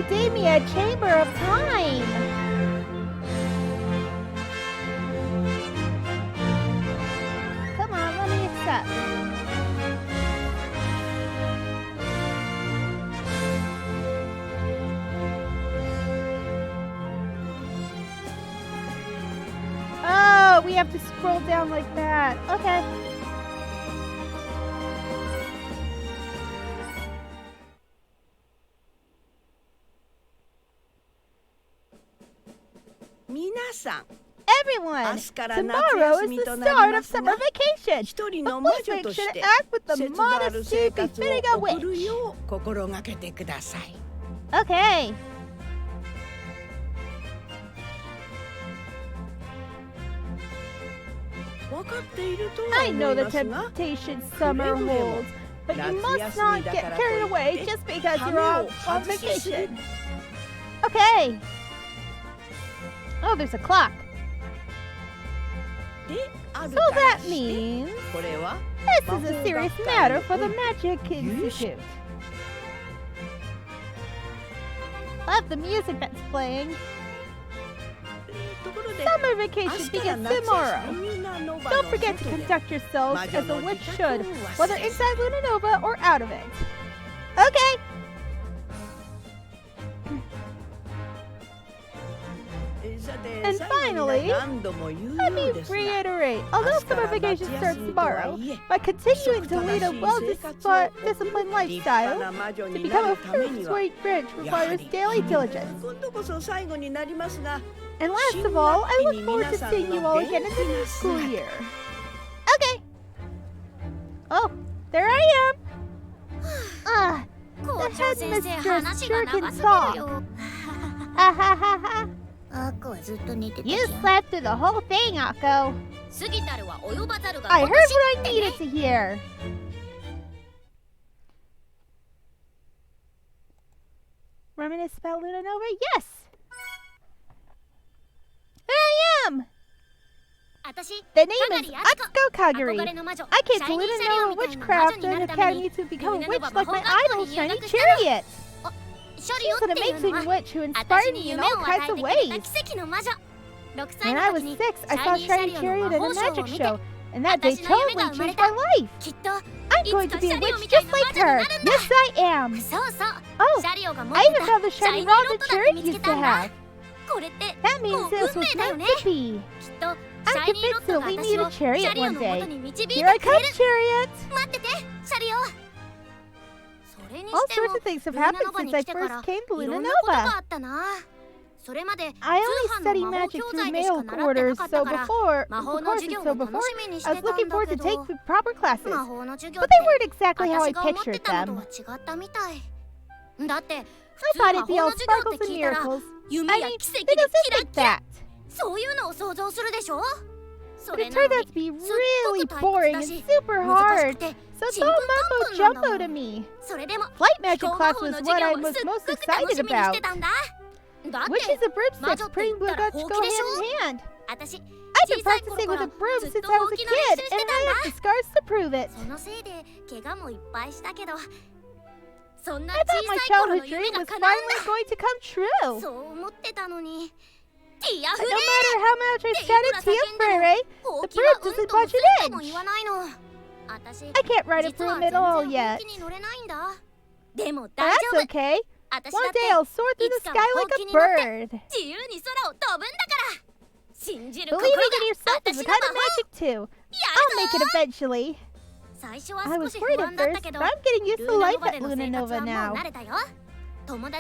Macadamia Chamber of Time. Come on, let me accept. Oh, we have to scroll down like that. Okay. Everyone, tomorrow is the start of summer vacation. A boy should act with the modesty befitting a witch. Okay. I know the temptation summer holds, but you must not get carried away just because you're on vacation. Okay. Oh, there's a clock. So that means this is a serious matter for the Magic Institute. Love the music that's playing. Summer vacation begins tomorrow. Don't forget to conduct yourselves as a witch should, whether inside Luna Nova or out of it. Okay. And finally, let me reiterate, although summer vacation starts tomorrow, by continuing to lead a well-disciplined lifestyle, to become a first-rate witch requires daily diligence. And last of all, I look forward to seeing you all again in the new school year. Okay. Oh, there I am. The headmistress sure can talk. Ha ha ha ha. You slept through the whole thing, Akko. I heard what I needed to hear. Reminisce about Luna Nova? Yes! There I am! The name is Akko Kagari. I came to Luna Nova Witchcraft Academy to become a witch like my idol, Shiny Chariot. She's an amazing witch who inspired me in all kinds of ways. When I was 6, I saw Shiny Chariot at a magic show, and that day totally changed my life. I'm going to be a witch just like her. Yes, I am. Oh, I even found the shiny rod the Chariot used to have. That means this was meant to be. I'm convinced that we need a chariot one day. Here I come, Chariot! All sorts of things have happened since I first came to Luna Nova. I only study magic through mail orders, so before, I was looking forward to take the proper classes. But they weren't exactly how I pictured them. I thought it'd be all sparkles and miracles. I mean, it doesn't think that. But it turned out to be really boring and super hard. So it's all mumbo jumbo to me. Flight magic class was what I was most excited about. Witches and broomsticks, pretty blue guts go hand in hand. I've been practicing with a broom since I was a kid, and I have the scars to prove it. I thought my childhood dream was finally going to come true. But no matter how much I shouted Tia Frere, the broom doesn't budge an inch. I can't ride a broom at all yet. But that's okay. One day I'll soar through the sky like a bird. Believing in yourself is a kind of magic too. I'll make it eventually. I was worried at first, but I'm getting used to life at Luna Nova now.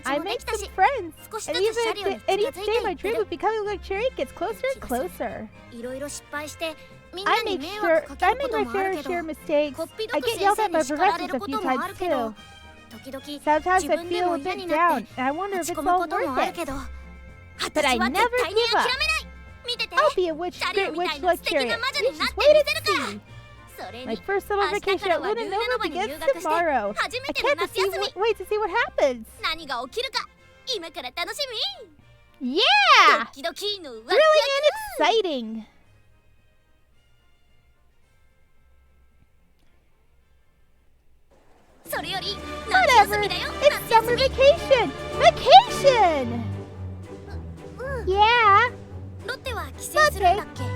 I make some friends, and each day my dream of becoming like Chariot gets closer and closer. I made my fair share of mistakes. I get yelled at by professors a few times too. Sometimes I feel a bit down, and I wonder if it's all worth it. But I never give up. I'll be a great witch like Chariot. You just wait and see. My first summer vacation at Luna Nova begins tomorrow. I can't wait to see what happens. Yeah! Thrilling and exciting. Whatever, it's summer vacation! Vacation!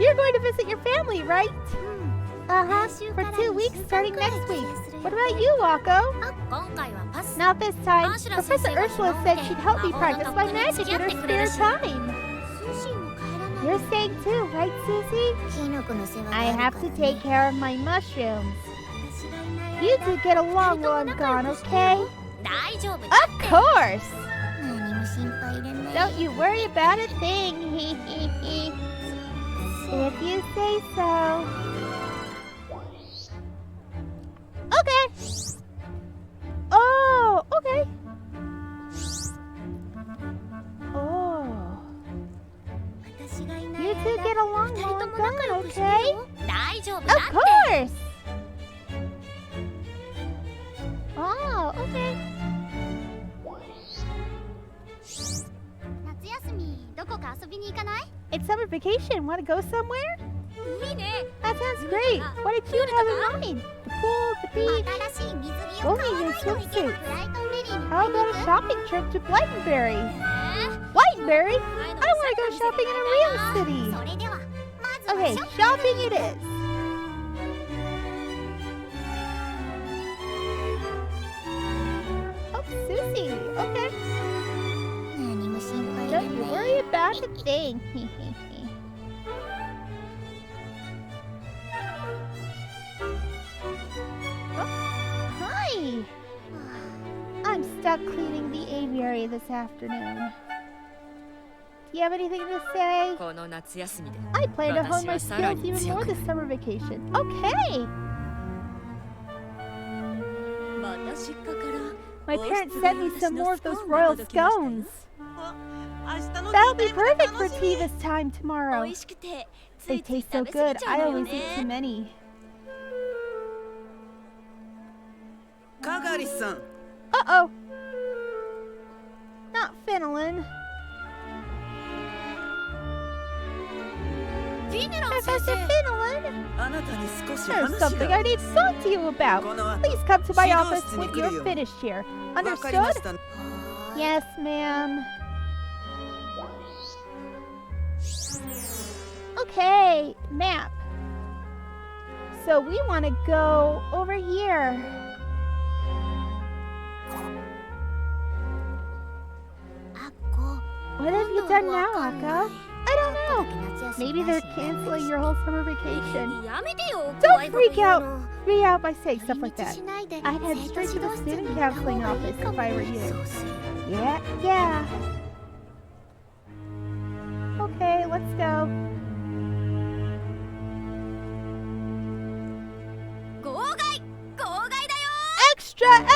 You're going to visit your family, right? Uh-huh, for 2 weeks starting next week. What about you, Akko? Not this time. Professor Ursula said she'd help me practice my magic in her spare time. You're staying too, right, Susie? I have to take care of my mushrooms. You two get along while I'm gone, okay? Of course! Don't you worry about a thing, if you say so. Okay. Oh, okay. Oh. You two get along while I'm gone, okay? Of course! Oh, okay. It's summer vacation. Want to go somewhere? That sounds great. What did you have in mind? The pool, the beach? Only your swimsuits. How about a shopping trip to Blytenberry? Blytenberry? I want to go shopping in a real city. Okay, shopping it is. Oh, Susie. Okay. Don't you worry about a thing. Oh, hi. I'm stuck cleaning the aviary this afternoon. Do you have anything to say? I plan to hone my skills even more this summer vacation. Okay. My parents sent me some more of those royal scones. That'll be perfect for tea this time tomorrow. They taste so good, I always eat too many. Kagari-san. Uh-oh. Not Finnelan. Professor Finnelan, there's something I need to talk to you about. Please come to my office when you're finished here. Understood? Yes, ma'am. Okay, map. So we want to go over here. What have you done now, Akko? I don't know. Maybe they're canceling your whole summer vacation. Don't freak out by saying stuff like that. I'd head straight to the student counseling office if I were you. Yeah. Okay, let's go.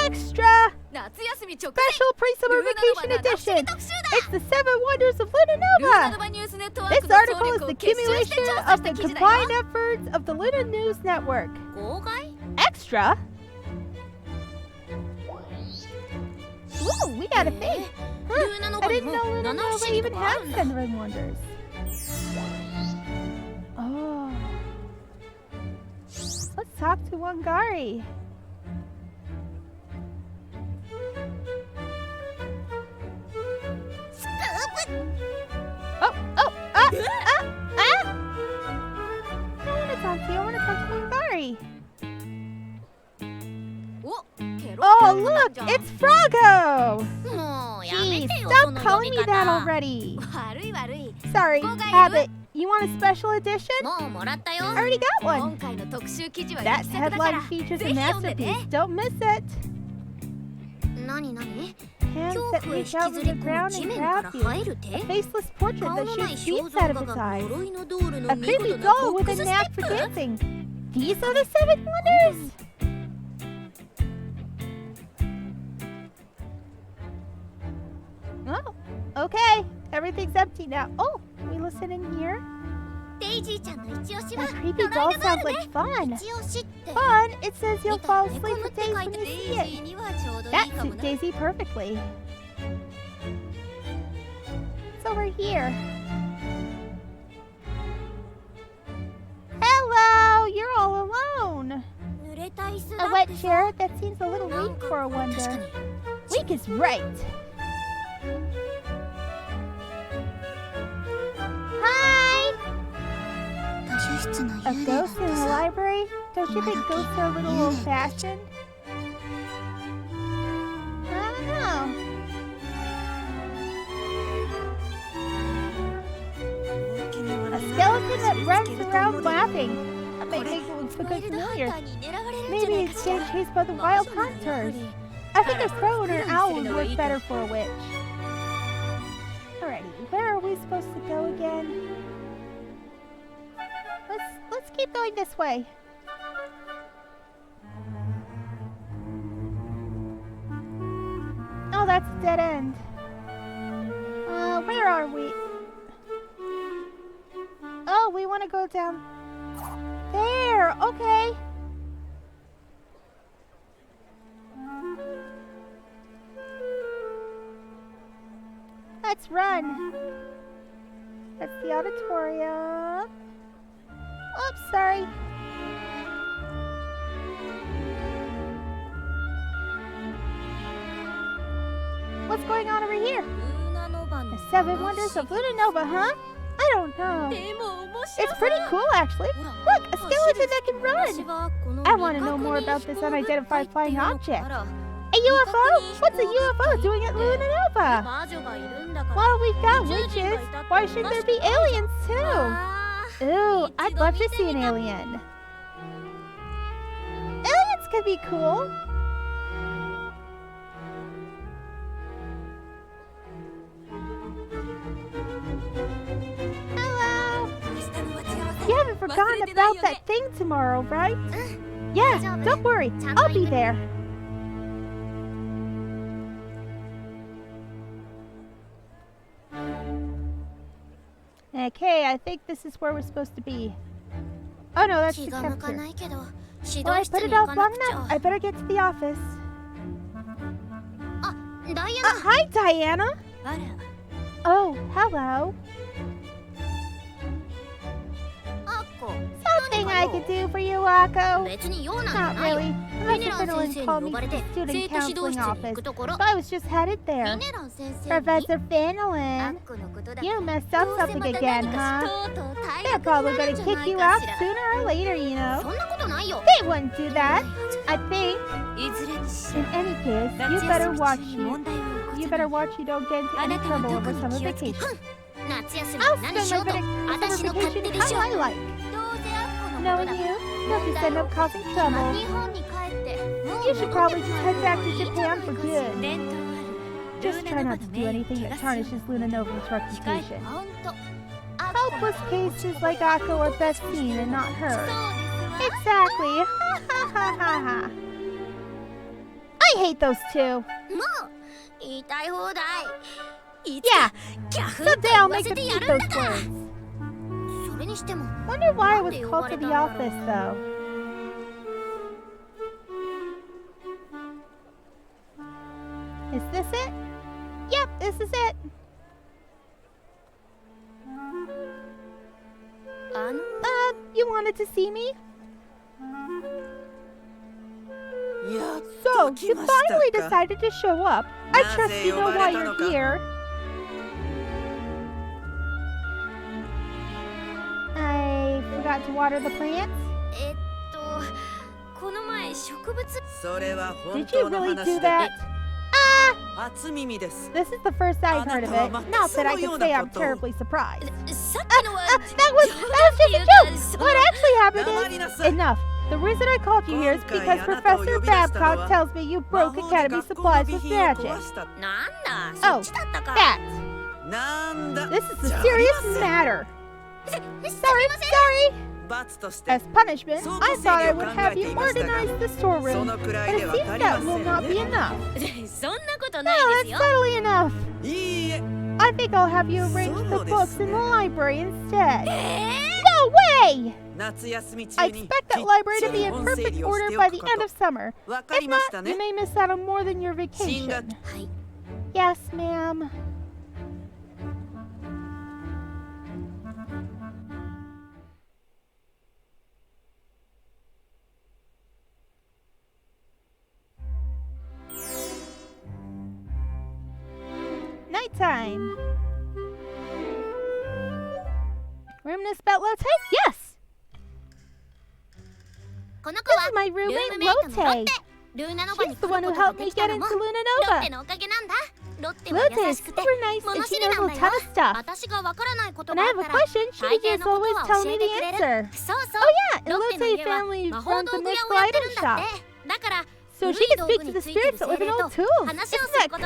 Extra! Special pre-summer vacation edition! It's the 7 Wonders of Lunanova! This article is the accumulation of the combined efforts of the Luna News Network. Extra? Ooh, we got a thing! Huh, I didn't know Lunanova even had 7 Wonders. Oh. Let's talk to Wangari. I want to talk to Kagari. Oh, look! It's Froggo! Jeez, stop calling me that already. Sorry, habit. You want a special edition? I already got one. That headline features a masterpiece. Don't miss it. Hands that reach out from the ground and grab you. A faceless portrait that shoots beams out of its eyes. A creepy doll with a knack for dancing. These are the 7 Wonders! Oh, okay. Everything's empty now. Oh, can we listen in here? That creepy doll sounds like fun. Fun? It says you'll fall asleep for days when you see it. That suits Daisy perfectly. It's over here. Hello! You're all alone. A wet chair? That seems a little weak for a wonder. Weak is right. Hi! A ghost in the library? Don't you think ghosts are a little old-fashioned? I don't know. A skeleton that runs around laughing. That may make it look familiar. Maybe it's getting chased by the wild hunters. I think a crow and an owl would work better for a witch. Alrighty, where are we supposed to go again? Let's keep going this way. Oh, that's a dead end. Where are we? Oh, we want to go down there. Okay. Let's run. That's the auditorium. Oops, sorry. What's going on over here? The 7 Wonders of Lunanova, huh? I don't know. It's pretty cool, actually. Look, a skeleton that can run. I want to know more about this unidentified flying object. A UFO? What's a UFO doing at Lunanova? Well, we've got witches. Why shouldn't there be aliens, too? Ooh, I'd love to see an alien. Aliens could be cool. Hello. You haven't forgotten about that thing tomorrow, right? Yeah, don't worry. I'll be there. Okay, I think this is where we're supposed to be. Oh no, that's the cafeteria. Well, I put it off long enough. I better get to the office. Hi, Diana. Oh, hello. Something I could do for you, Akko. Not really. Professor Finnelan called me to the student counseling office, but I was just headed there. Professor Finnelan, you messed up something again, huh? They're probably going to kick you out sooner or later, you know. They wouldn't do that, I think. In any case, you better watch you don't get into any trouble over summer vacation. I'll spend my summer vacation how I like. Knowing you, you'll just end up causing trouble. You should probably just head back to Japan for good. Just try not to do anything that tarnishes Lunanova's reputation. Helpless cases like Akko are best seen and not heard. Exactly. I hate those two. Yeah, someday I'll make them eat those words. Wonder why I was called to the office, though. Is this it? Yep, this is it. You wanted to see me? So, you finally decided to show up. I trust you know why you're here. I forgot to water the plants? Did you really do that? This is the first I've heard of it. Not that I can say I'm terribly surprised. That was just a joke! What actually happened is... Enough. The reason I called you here is because Professor Babcock tells me you broke Academy supplies with magic. Oh, that. This is a serious matter. Sorry. As punishment, I thought I would have you organize the storeroom, but it seems that will not be enough. No, that's totally enough. I think I'll have you arrange the books in the library instead. No way! I expect that library to be in perfect order by the end of summer. If not, you may miss out on more than your vacation. Yes, ma'am. Nighttime. Room to spell low type? Yes! is my roommate, Lotte. She's the one who helped me get into Luna Nova. Lotte is super nice and she knows a ton of stuff. When I have a question, she can just always tell me the answer. Oh yeah, and Lotte's family runs a mystical item shop. So she can speak to the spirits that live in old tools. Isn't that cool?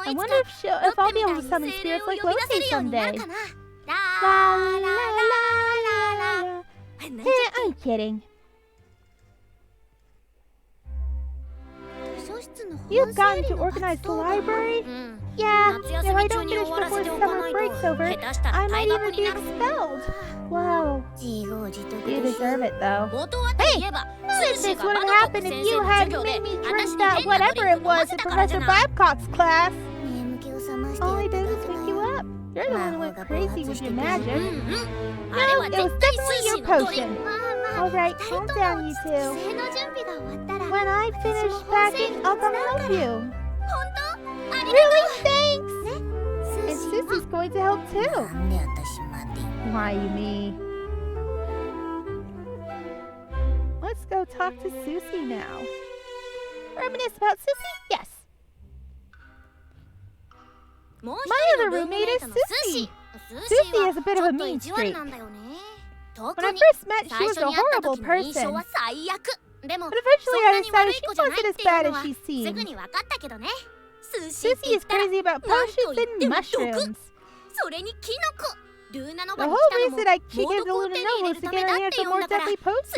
I wonder if I'll be able to summon spirits like Lotte someday. La la la la la. I'm kidding. You've gotten to organize the library? Yeah, if I don't finish before summer break's over, I might even be expelled. Wow. You deserve it, though. Hey! None of this would have happened if you hadn't made me drink that whatever it was in Professor Babcock's class. All I did was wake you up. You're the one who went crazy with your magic. No, it was definitely your potion. Alright, calm down, you two. When I finish packing, I'll come help you. Really? Thanks! And Susie's going to help too. Why, me? Let's go talk to Susie now. Reminisce about Susie? Yes. My other roommate is Susie. Susie is a bit of a mean streak. When I first met, she was a horrible person. But eventually I decided she wasn't as bad as she seemed. Susie is crazy about potions and mushrooms. The whole reason she came to Luna Nova was to get her hands on more deadly potions.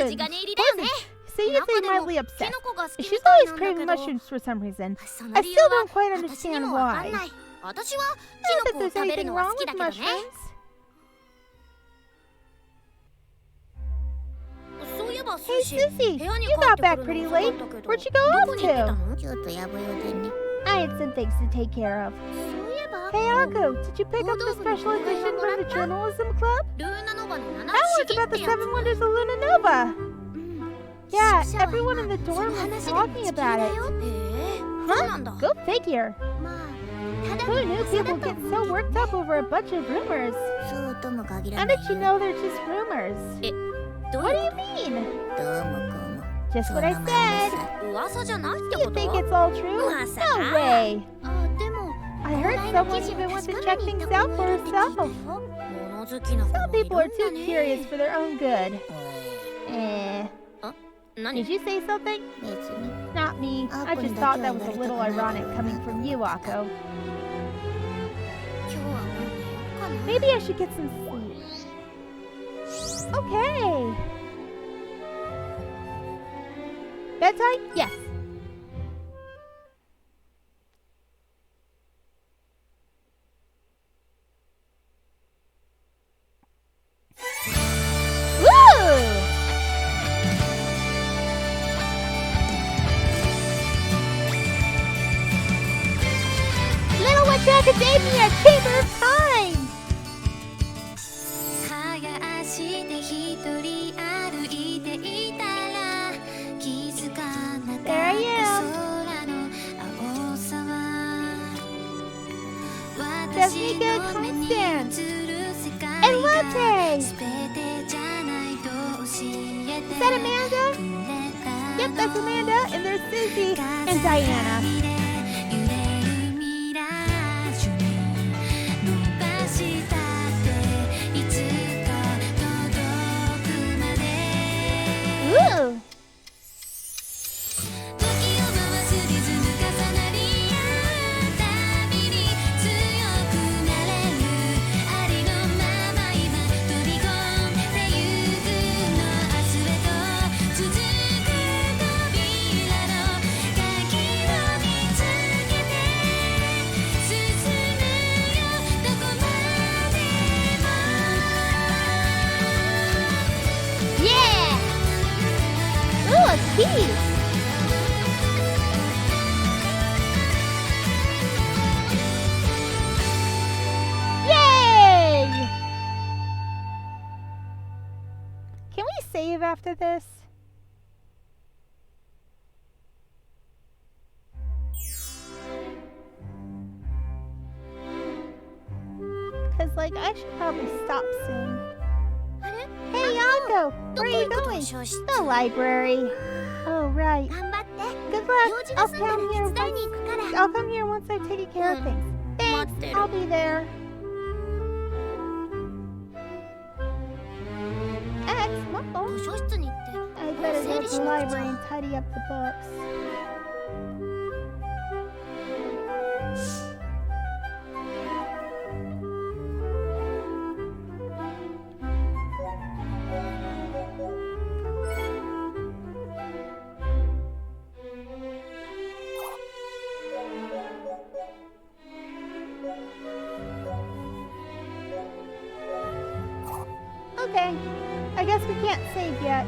So you seem mildly obsessed. She's always craving mushrooms for some reason. I still don't quite understand why. I don't think there's anything wrong with mushrooms. Hey Susie, you got back pretty late. Where'd you go off to? I had some things to take care of. Hey Akko, did you pick up the special edition from the journalism club? That was about the 7 wonders of Luna Nova. Yeah, everyone in the dorm was talking about it. Huh? Go figure. Who knew people get so worked up over a bunch of rumors? How did you know they're just rumors? What do you mean? Just what I said. You think it's all true? No way. I heard someone even went to check things out for herself. Some people are too curious for their own good. Did you say something? Not me. I just thought that was a little ironic coming from you, Akko. Maybe I should get some sleep. Okay. Bedtime? Yes. Academia Chamber of Time! There I am! Jessica, Constance! And Lotte! Is that Amanda? Yep, that's Amanda, and there's Susie and Diana. Ooh! Keys. Yay! Can we save after this? Because, like, I should probably stop soon. Hey, Akko! Akko, where are you going? The library. Oh, right. Good luck. I'll come here once I've taken care of things. Thanks, I'll be there. X, Mumble. I better go to the library and tidy up the books. Okay, I guess we can't save yet.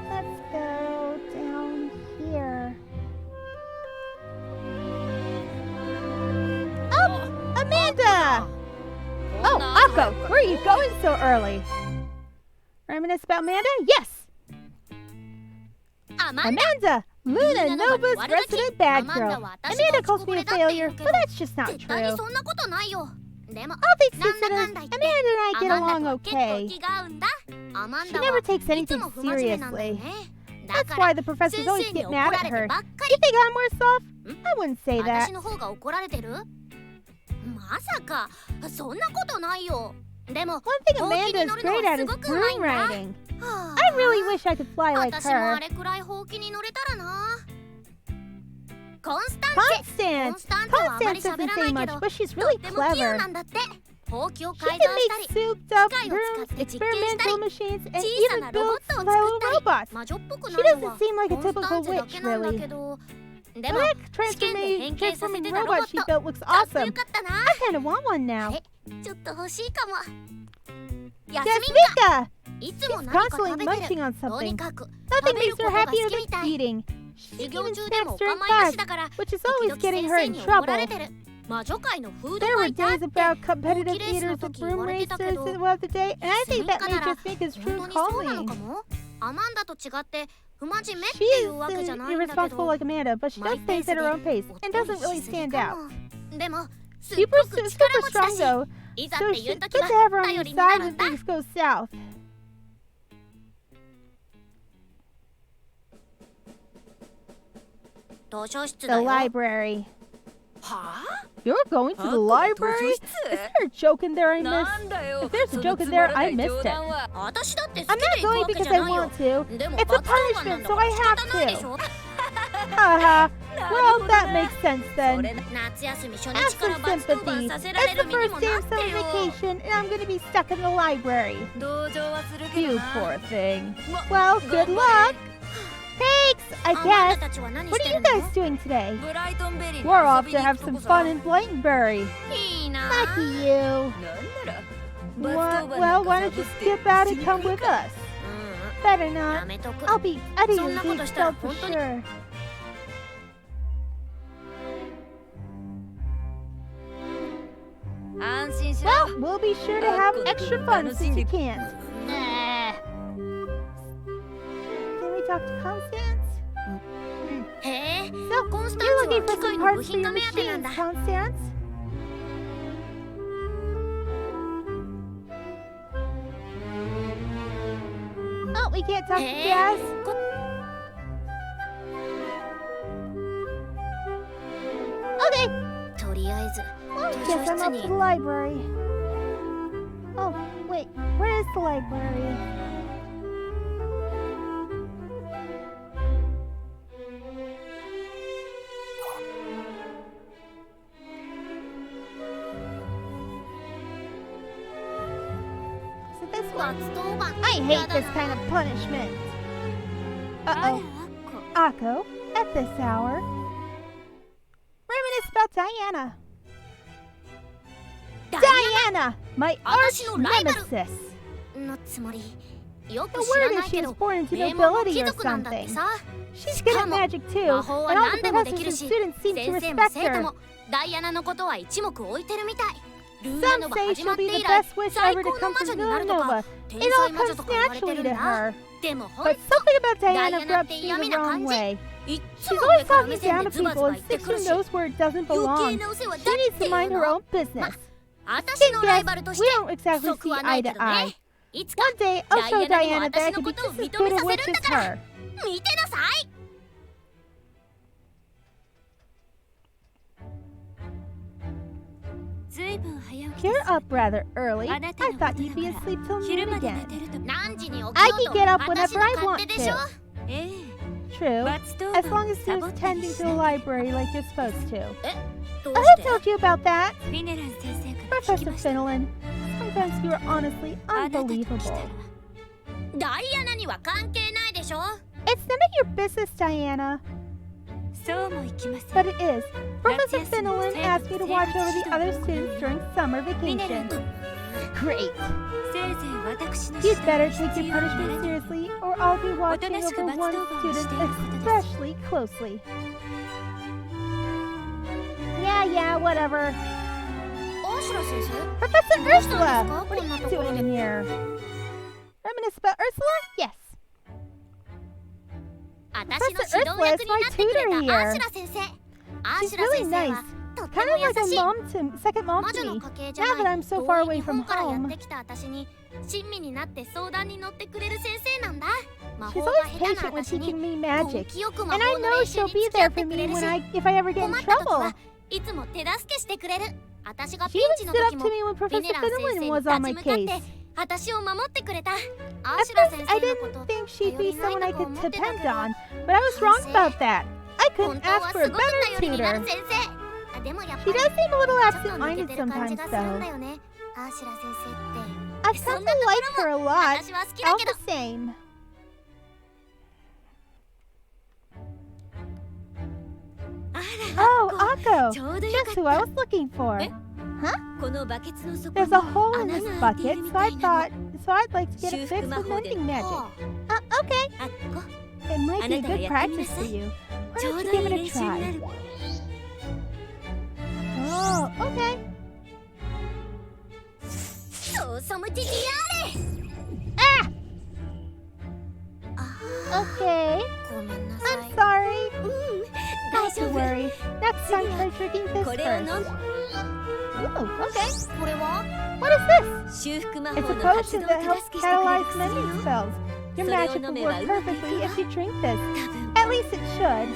Let's go down here. Oh, Amanda! Oh, Akko, where are you going so early? Reminisce about Amanda? Yes! Amanda! Luna Nova's resident bad girl. Amanda calls me a failure, but that's just not true. All things considered, Amanda and I get along okay. She never takes anything seriously. That's why the professors always get mad at her. You think I'm worse off? I wouldn't say that. One thing Amanda is great at is broom riding. I really wish I could fly like her. Constance doesn't say much, but she's really clever. She can make souped-up brooms, experimental machines, and even build little robots. She doesn't seem like a typical witch, really. But that transforming robot she built looks awesome. I kind of want one now. Yasmika! She's constantly munching on something. Nothing makes her happier than eating. She even snaps during class, which is always getting her in trouble. There were days about competitive theaters with broom racers throughout the day, and I think that made Yasmika's true calling. She is irresponsible like Amanda, but she does things at her own pace and doesn't really stand out. Super strong though, so it's good to have her on your side when things go south. The library. You're going to the library? Is there a joke in there I missed? If there's a joke in there, I missed it. I'm not going because I want to. It's a punishment, so I have to. Haha. Well, that makes sense then. Have some sympathy. It's the first day of summer vacation, and I'm going to be stuck in the library. You poor thing. Well, good luck. Thanks, I guess. What are you guys doing today? We're off to have some fun in Blankenberry. Lucky you. Well, why don't you skip out and come with us? Better not. I'll be out of your beach belt for sure. Well, we'll be sure to have extra fun since you can't. Can we talk to Constance? So, you're looking for some parts for your machines, Constance? Oh, we can't talk to Jazz? Okay. Well, I guess I'm up to the library. Oh, wait, where is the library? Is it this one? I hate this kind of punishment. Uh-oh. Akko, at this hour. Reminisce about Diana. Diana! My arch nemesis! The word is she was born into nobility or something. She's good at magic too, and all the professors and students seem to respect her. Some say she'll be the best wish ever to come from Villanova. It all comes naturally to her. But something about Diana rubs me the wrong way. She's always talking down to people and sticks her nose where it doesn't belong. She needs to mind her own business. Then yes, we don't exactly see eye to eye. One day, I'll show Diana that I can be just as good a witch as her. You're up rather early. I thought you'd be asleep till noon again. I can get up whenever I want to. True, as long as you're tending to the library like you're supposed to. Who told you about that? Professor Finnelan. Sometimes you are honestly unbelievable. It's none of your business, Diana. But it is. Professor Finnelan asked me to watch over the other students during summer vacation. Great. You'd better take your punishment seriously, or I'll be watching over one student especially closely. Yeah, whatever. Professor Ursula! What are you doing in here? Reminisce about Ursula? Yes. Professor Ursula is my tutor here. She's really nice. Kind of like a second mom to me, now that I'm so far away from home. She's always patient when teaching me magic, and I know she'll be there for me if I ever get in trouble. She even stood up to me when Professor Finnelan was on my case. At first, I didn't think she'd be someone I could depend on, but I was wrong about that. I couldn't ask for a better tutor. She does seem a little absent-minded sometimes, though. I've come to like her a lot, all the same. Oh, Akko! Just who I was looking for. Huh? There's a hole in this bucket, so I'd like to get it fixed with mending magic. Okay. It might be a good practice for you. Why don't you give it a try? Oh, okay. Ah! Okay. I'm sorry. Not to worry. Next time try tricking this first. Ooh, okay. What is this? It's a potion that helps catalyze mending spells. Your magic will work perfectly if you drink this. At least it should.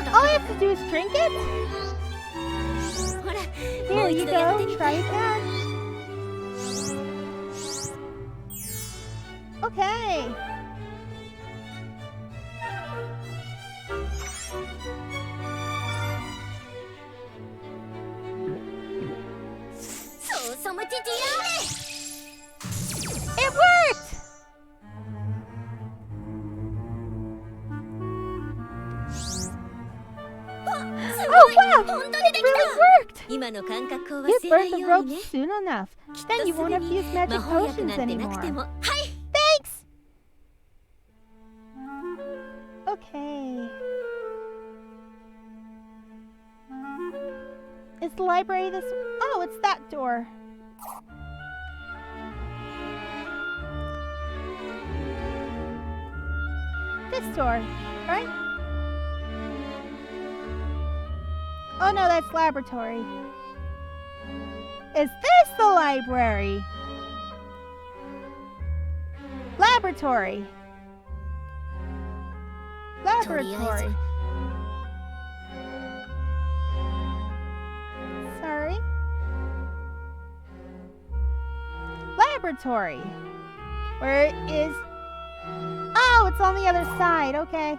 All I have to do is drink it? Here you go. Try again. Okay. It worked! Oh wow! It really worked! You burned the rope soon enough. Then you won't have to use magic potions anymore. Thanks! Okay. Is the library this... Oh, it's that door. This door, right? Oh no, that's laboratory. Is this the library? Laboratory. Laboratory. Sorry. Laboratory. Where is... Oh, it's on the other side. Okay.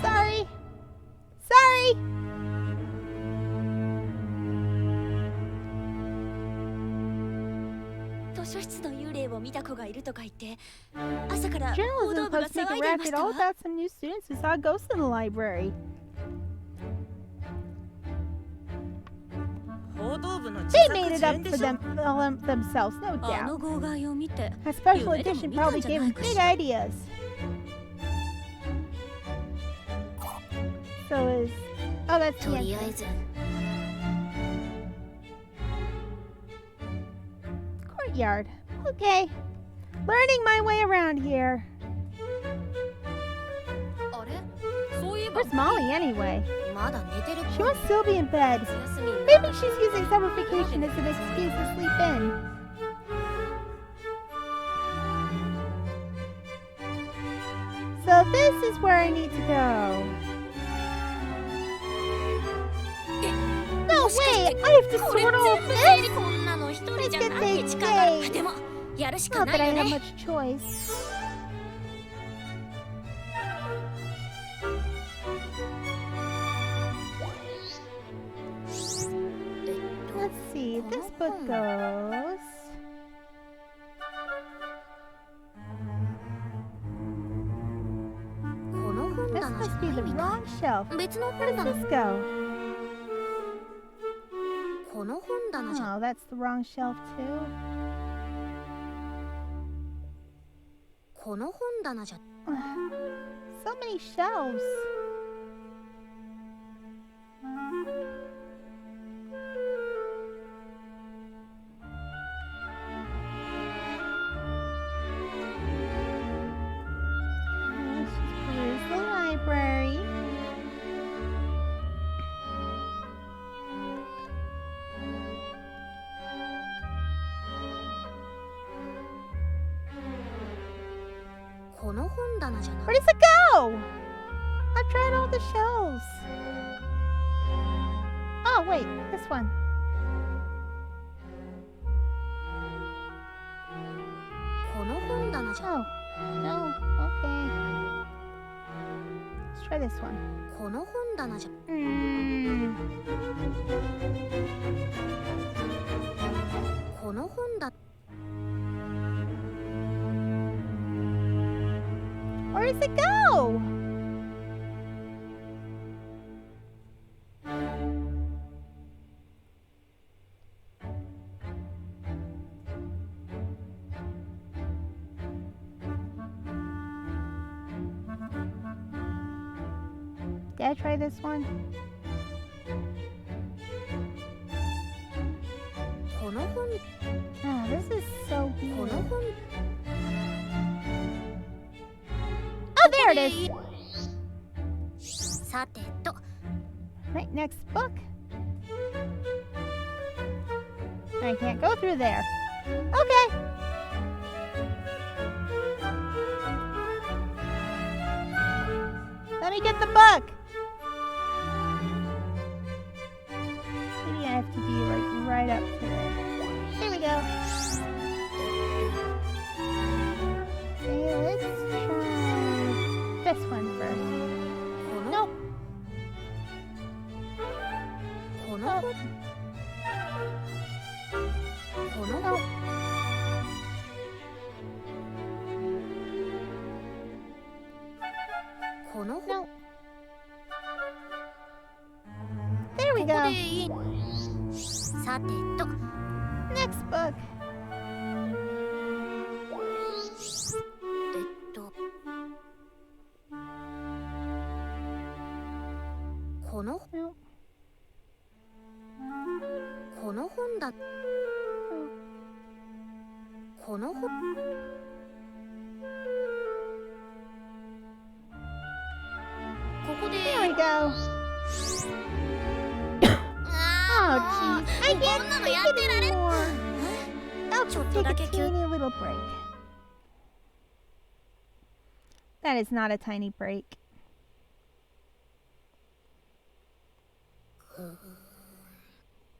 Sorry. Sorry. Journalism posts make a racket all about some new students who saw ghosts in the library. They made it up for themselves, no doubt. A special edition probably gave them big ideas. So is... Oh, that's the entrance. Of course courtyard. Okay. Learning my way around here. Where's Molly anyway? She must still be in bed. Maybe she's using summer vacation as an excuse to sleep in. So this is where I need to go. No way! I have to sort all of this? It's gonna take days. Not that I have much choice. Let's see, this book goes... This must be the wrong shelf. Where does this go? Oh, that's the wrong shelf too. So many shelves. Here's the library. Where does it go? I've tried all the shelves. Oh, wait, this one. Oh, no, okay. Let's try this one. Where does it go? Did I try this one? Oh, this is so weird. Oh, there it is! Right, next book. I can't go through there. Okay. Let me get the book. Maybe I have to be like right up to it. Here we go. Okay, let's try this one first. Nope. Nope. Nope. Nope. There we go. Next book. Nope. There we go. Oh, jeez. I can't take it anymore. I'll just take a teeny little break. That is not a tiny break.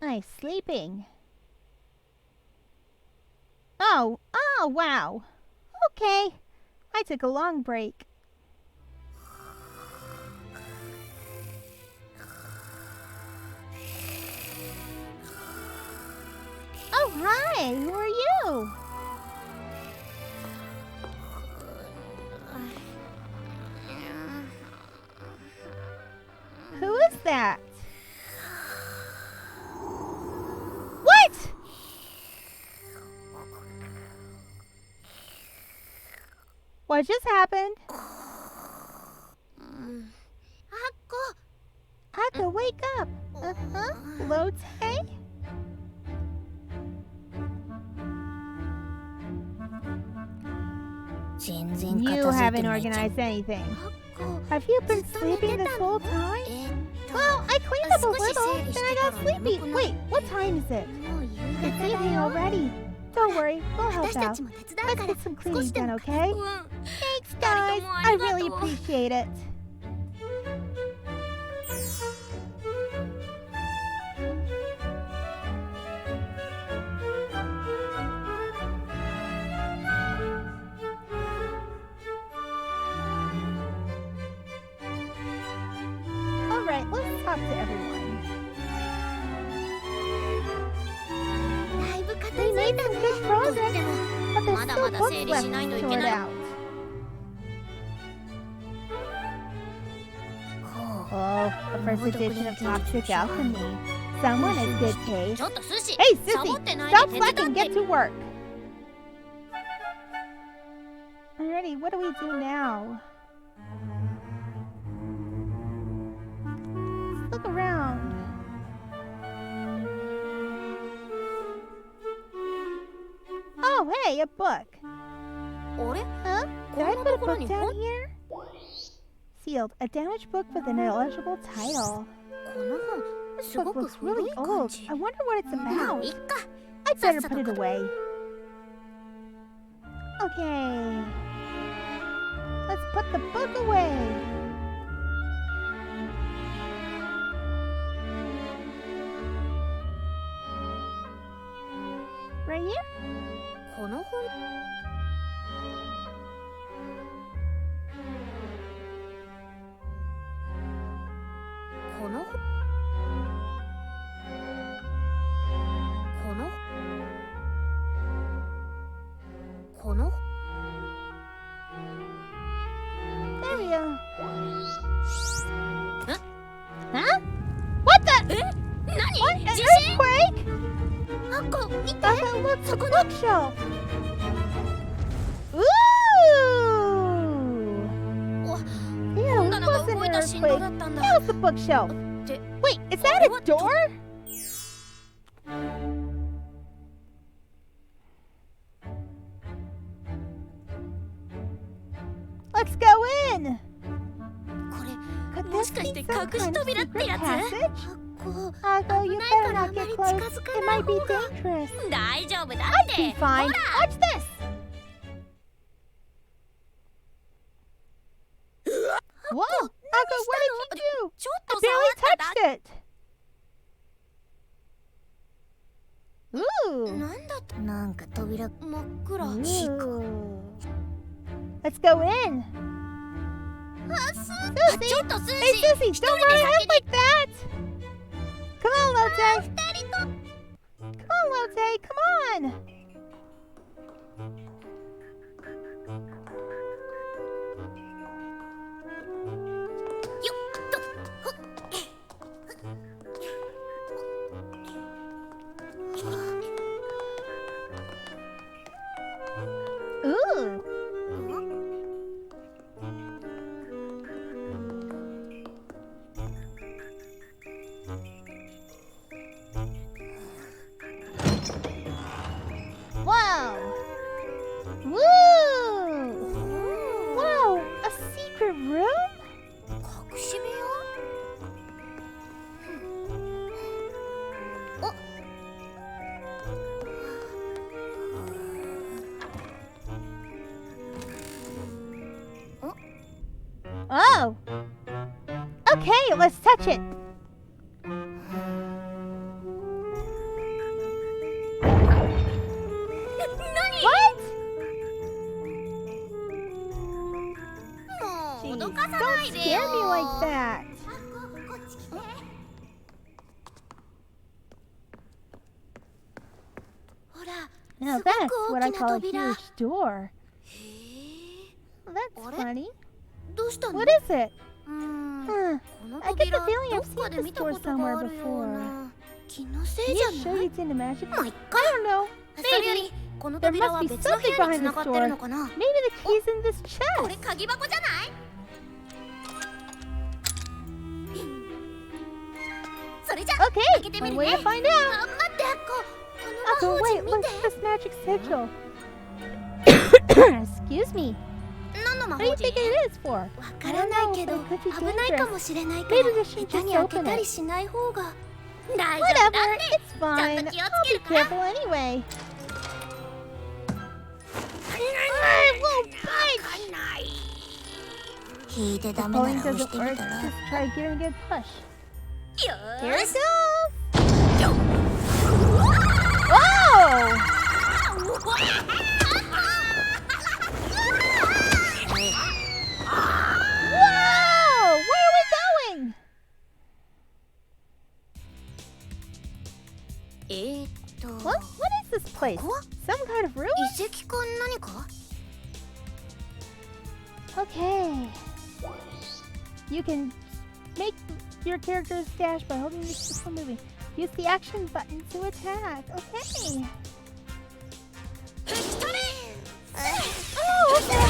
Nice sleeping. Oh, wow. Okay. I took a long break. Oh, hi. Who are you? Who is that? What? What just happened? Akko, wake up. Uh-huh. Low-tay? You haven't organized anything. Have you been sleeping this whole time? Well, I cleaned up a little, then I got sleepy. Wait, what time is it? It's evening already. Don't worry, we'll help out. Let's get some cleaning done, okay? Thanks, guys. I really appreciate it. Alright, let's talk to everyone. They made some good progress, but there's still books left to sort out. Oh, the first edition of Toxic Alchemy. Someone has good taste. Hey, Sissy! Stop slacking, get to work! Alrighty, what do we do now? Let's look around. Oh, hey, a book. Huh? Did I put a book down here? Sealed. A damaged book with an illegible title. This book looks really old. I wonder what it's about. I'd better put it away. Okay. Let's put the book away. Right here? There we go. Huh? What the? What? An earthquake? Akko, look, a bookshelf. Ooh! Yeah, it wasn't an earthquake. That was the bookshelf. Wait, is that a door? Let's go in. Could this be some kind of secret passage? Akko, you better not get close. It might be dangerous. I'd be fine. Watch this. Whoa! Akko, what did you do? I barely touched it. Ooh. Let's go in. Susie! Hey, Susie, don't run ahead like that! Come on, Lotte! Come on, Lotte, come on! Ooh! Wow! Woo! Wow! A secret room? Oh! Okay, let's touch it. What? Jeez, don't scare me like that. Now that's what I call a huge door. That's funny. What is it? I get the feeling I've seen this door somewhere before. You sure you didn't imagine? I don't know. Maybe. There must be something behind this door. Maybe the key's in this chest. Okay, one way to find out. Akko, wait, look at this magic sigil. Excuse me. What do you think it is for? I don't know, but it could be dangerous. Maybe we shouldn't just open it. Whatever, it's fine. I'll be careful anyway. I won't bite! The pulling doesn't work, just try giving it a push. Here it goes! Whoa! Whoa! Where are we going? What? What is this place? Some kind of ruin? Okay. You can make your character's dash by holding the stick while moving. Use the action button to attack. Okay. Oh, okay.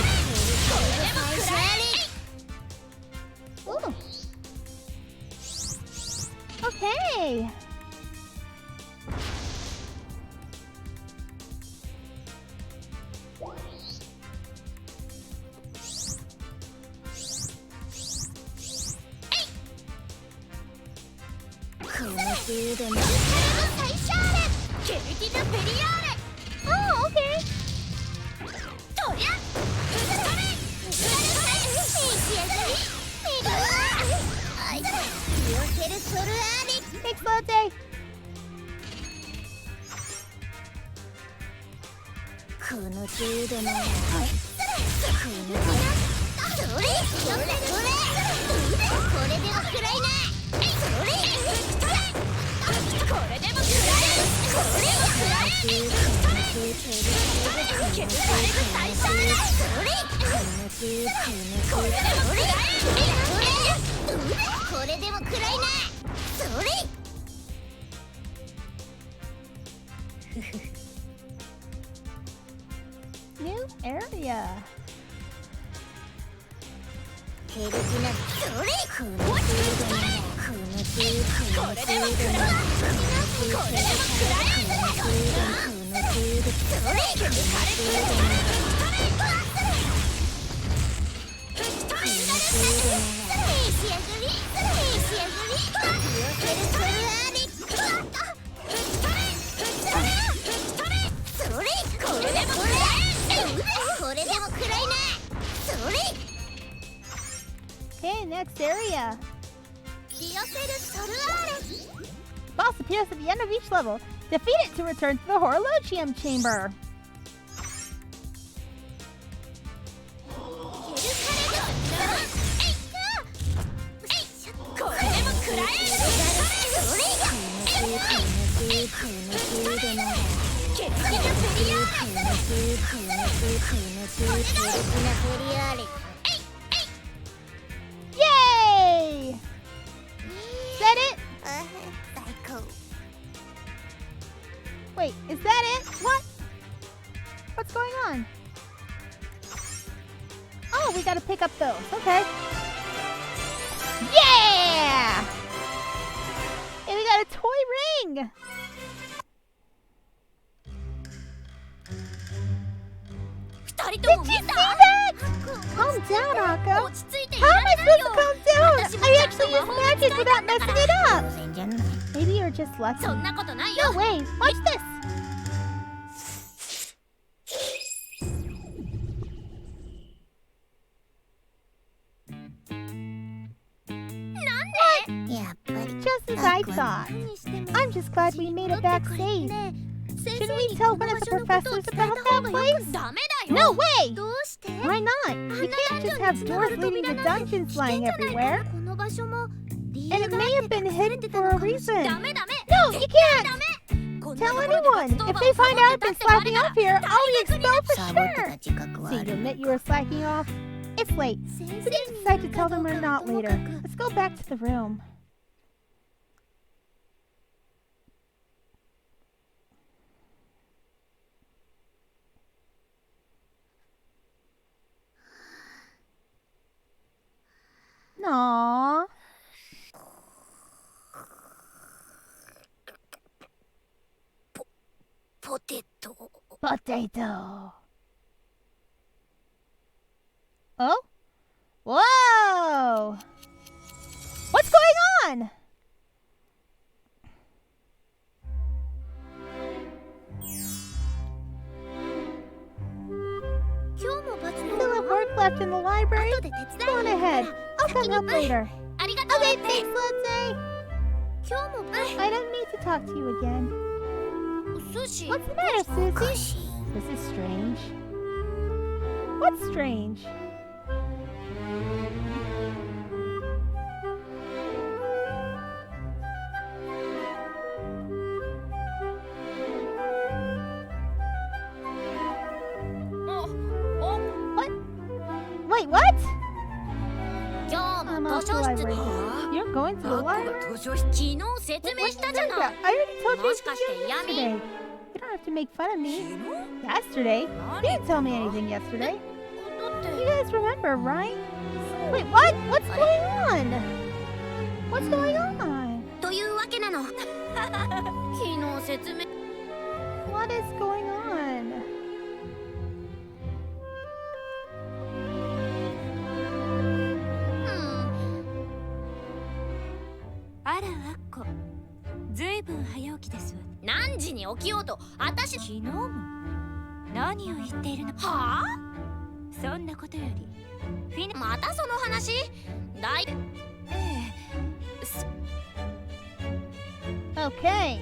Ooh. Okay. Oh, okay. Explode! New area. Okay, next area. Boss appears at the end of each level. Defeat it to return to the Horologium Chamber. Yay! Is that it? Wait, is that it? What? What's going on? Oh, we gotta pick up those. Okay. Yeah! And we got a toy ring! Did you see that? Calm down, Akko. How am I supposed to calm down? I actually used magic without messing it up. Maybe you're just lucky. No way. Watch this. Just as I thought. I'm just glad we made it back safe. Shouldn't we tell one of the professors about that place? No way! Why not? You can't just have doors leading to dungeons lying everywhere. And it may have been hidden for a reason. No, you can't! Tell anyone. If they find out I've been slacking off here, I'll be expelled for sure. So you admit you were slacking off? It's late. We can decide to tell them or not later. Let's go back to the room. Aww. Potato. on? Still have work left in the library? Go on ahead. I'll come help later. Okay, thanks, Lindsay. I don't need to talk to you again. What's the matter, Susie? This is strange. What's strange? What? Wait, what? I'm off to the library. You're going to the library? I already told you yesterday. You don't have to make fun of me. Yesterday? You didn't tell me anything yesterday. You guys remember, right? Wait, what? What's going on? What's going on? What is going on? Akko. ずいぶん早起きですわ。何時に起きようと、私昨日も何を言っているの？はあ？そんなことより、またその話？Okay.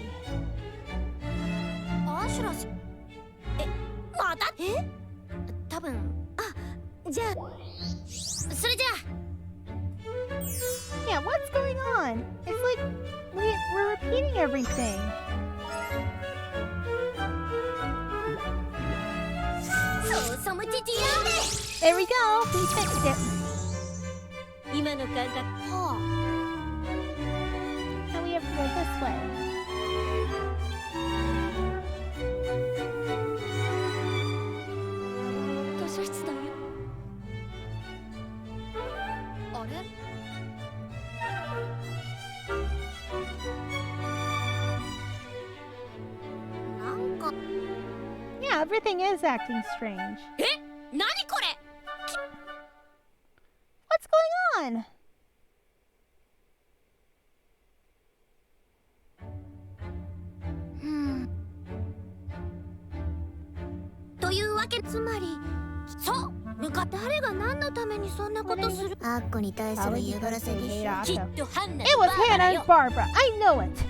アシュラス。また？多分。じゃあ、それじゃあ。Yeah, what's going on? It's like we're repeating everything. There we go. We fixed it. Now we have to go this way. Yeah, everything is acting strange. What's going on? It was Hannah and Barbara. I know it.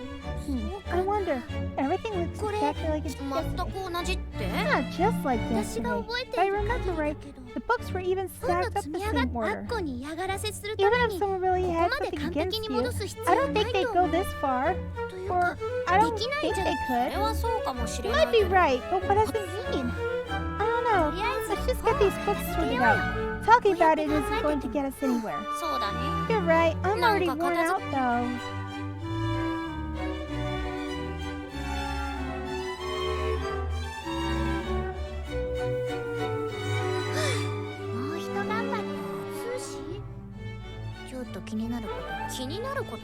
I wonder. Everything looks exactly like it did yesterday. Not just like yesterday. If I remember right, the books were even stacked up the same order. Even if someone really had something against you, I don't think they'd go this far. Or I don't think they could. You might be right, but what does it mean? I don't know. Let's just get these books sorted out. Talking about it isn't going to get us anywhere. You're right. I'm already worn out, though.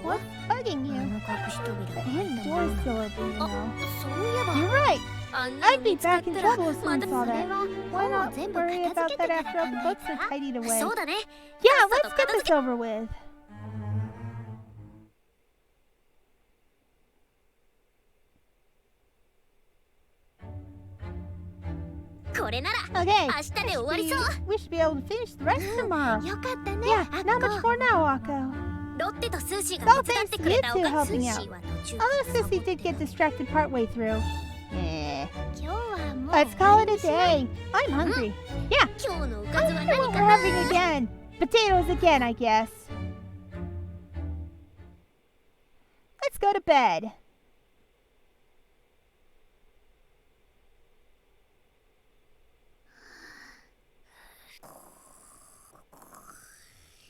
What's bugging you? The hidden door's still open, you know. You're right. I'd be back in trouble if someone saw that. Why not worry about that after all the books are tidied away? Yeah, let's get this over with. Okay, we should be able to finish the rest tomorrow. Yeah, not much more now, Akko. All thanks to you two helping out. Although Sissy did get distracted partway through. Let's call it a day. I'm hungry. Yeah, I wonder what we're having again. Potatoes again, I guess. Let's go to bed.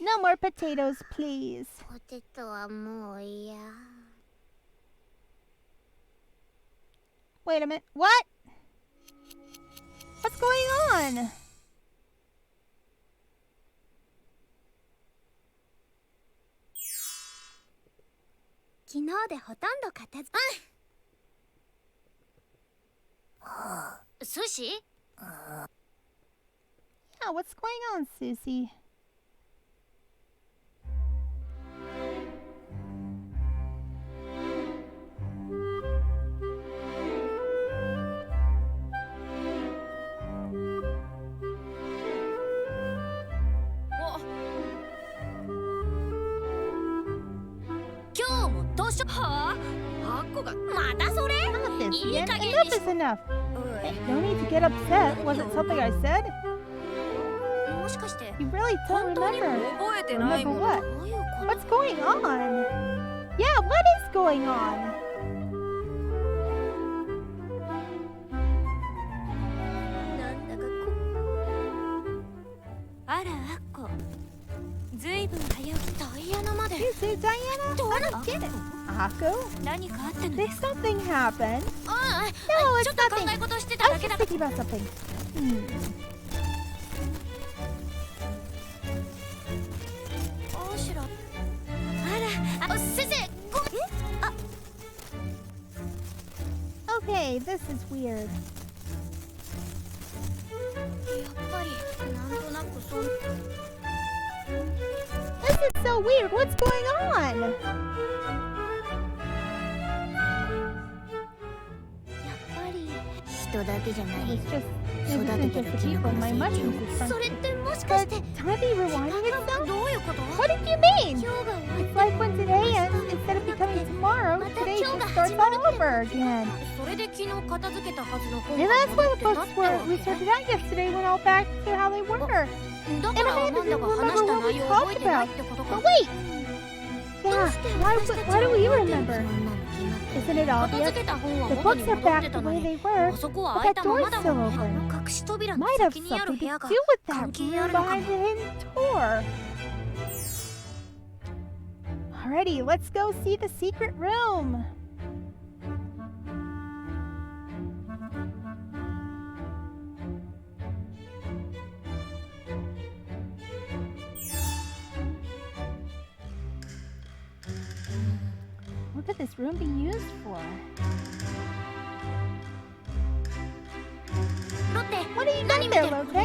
No more potatoes, please. Wait a minute. What? What's going on? Sushi? Yeah, what's going on, Susie? Not this again. Enough is enough. Hey, no need to get upset. Was it something I said? You really don't remember. Remember what? What's going on? Yeah, what is going on? You see, Diana? I don't get it. Akko? Did something happen? No, it's nothing. I was just thinking about something. Okay, this is weird. This is so weird. What's going on? It's just isn't just the people. My mushrooms is from. But time be rewinding itself? What did you mean? It's like when today ends, instead of becoming tomorrow, today just starts all over again. And that's why the books we started out yesterday went all back to how they were. And Amanda didn't remember what we talked about. But wait! Yeah, why do we remember? Isn't it obvious? The books are back the way they were, but that door's still open. Might have something to do with that room behind the hidden door. Alrighty, let's go see the secret room. What could this room be used for? What are you doing there, Lotte?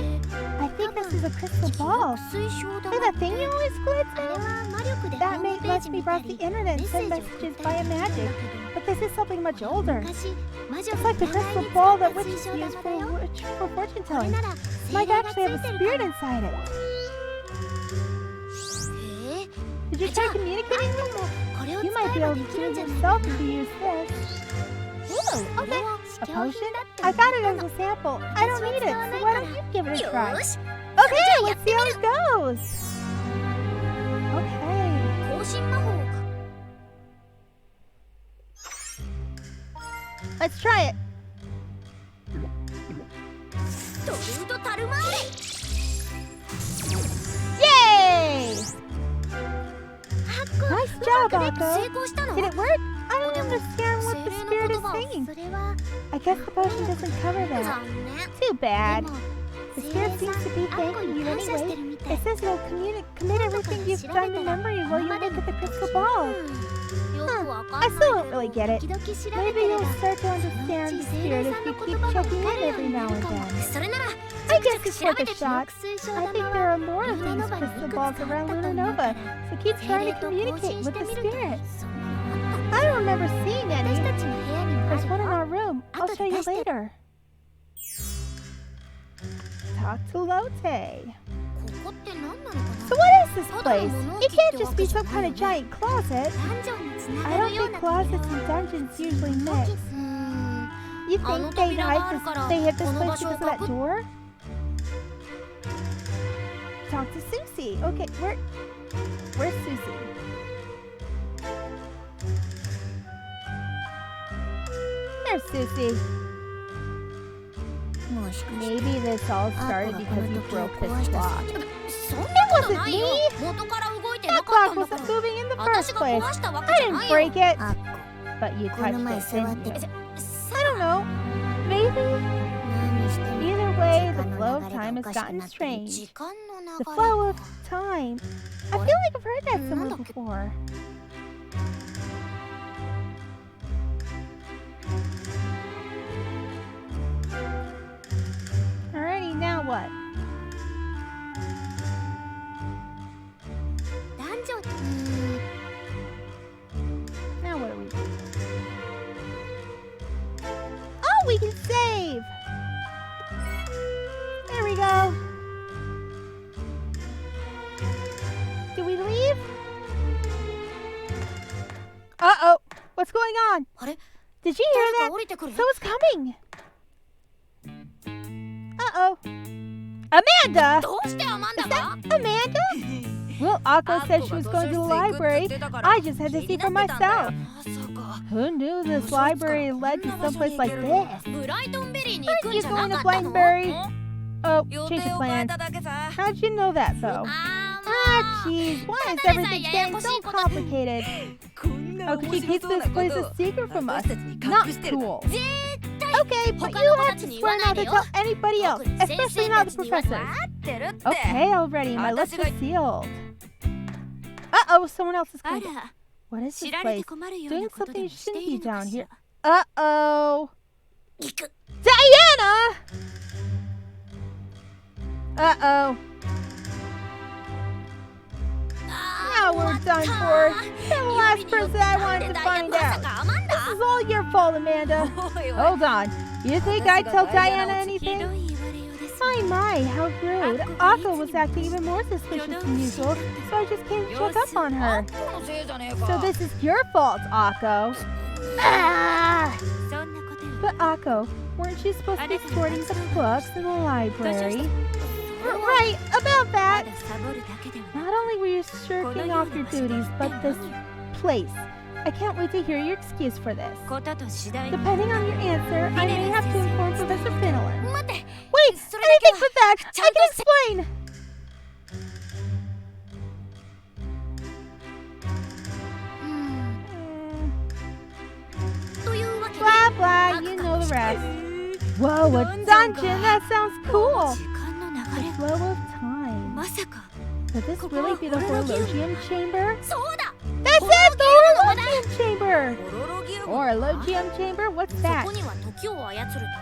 I think this is a crystal ball. Hey, that thing you always glitz at? That must be brought to the internet and send messages via magic. But this is something much older. It's like the crystal ball that witches use for fortune telling. It might actually have a spirit inside it. Did you try communicating with them? You might be able to choose yourself if you use this. Ooh, okay. A potion? I got it as a sample. I don't need it, so why don't you give it a try? Okay, let's see how it goes. Okay. Let's try it. Yay! Nice job, Akko. Did it work? I don't understand what the spirit is saying. I guess the potion doesn't cover that. Too bad. The spirit seems to be thanking you anyway. It says it'll commit everything you've done to memory while you look at the crystal ball. I still don't really get it. Maybe you'll start to understand the spirit if you keep checking in every now and then. I guess it's worth a shot. I think there are more of these crystal balls around Luna Nova, so keep trying to communicate with the spirit. I don't remember seeing any. There's one in our room. I'll show you later. Talk to Lotte. So what is this place? It can't just be some kind of giant closet. I don't think closets and dungeons usually mix. You think they hid this place because of that door? Talk to Susie. Okay, where's Susie? There's Susie. Maybe this all started because you broke this clock. It wasn't me! That clock wasn't moving in the first place. I didn't break it. But you touched it, didn't you? I don't know. Maybe? Either way, the flow of time has gotten strange. The flow of time. I feel like I've heard that somewhere before. Alrighty, now what? Now what do we do? Oh, we can save! There we go. Do we leave? Uh-oh. going on? Did you hear that? Someone's coming. Uh-oh. Amanda! Is that Amanda? Well, Akko said she was going to the library. I just had to see for myself. Who knew this library led to someplace like this? Aren't you going to Blankenberry? Oh, change of plans. How'd you know that, though? Ah, jeez, why is everything getting so complicated? Oh, she keeps this place a secret from us. Not cool. Okay, but you have to swear not to tell anybody else, especially not the professor. Okay, already, my lips are sealed. Uh-oh, someone else is coming. What is this place? Doing something shouldn't be down here. Uh-oh. Diana! Uh-oh. Now we're done for. You're the last person I wanted to find out. This is all your fault, Amanda. Hold on. You think I'd tell Diana anything? My, how rude. Akko was acting even more suspicious than usual, so I just came to check up on her. So this is your fault, Akko. Ah! But Akko, weren't you supposed to be sorting the books in the library? Right, about that. Not only were you shirking off your duties, but this place. I can't wait to hear your excuse for this. Depending on your answer, I may have to inform Professor Finnelan. Wait, anything but that! I can explain! Blah blah, you know the rest. Whoa, a dungeon! That sounds cool! The flow of time. Could this really be the Horologium Chamber? That's it! The Horologium Chamber! Horologium Chamber? What's that?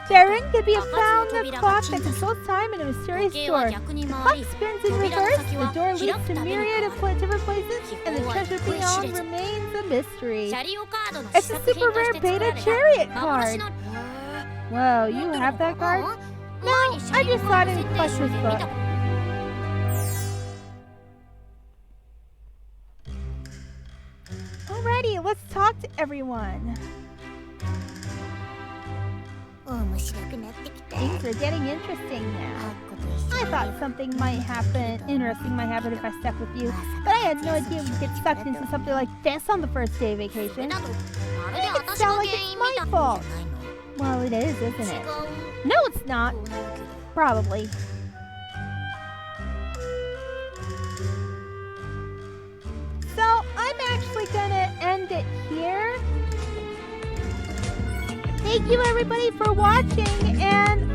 Therein could be found the clock that controls time in a mysterious door. The clock spins in reverse, the door leads to myriad of different places, and the treasure beyond remains a mystery. It's a super rare beta chariot card. Whoa, you have that card? No, I just thought it was this book. Alrighty, let's talk to everyone. Things are getting interesting now. I thought something interesting might happen if I stuck with you, but I had no idea we'd get sucked into something like this on the first day of vacation. You make it sound like it's my fault. Well, it is, isn't it? No, it's not. Probably. So, I'm actually gonna end it here. Thank you everybody for watching, and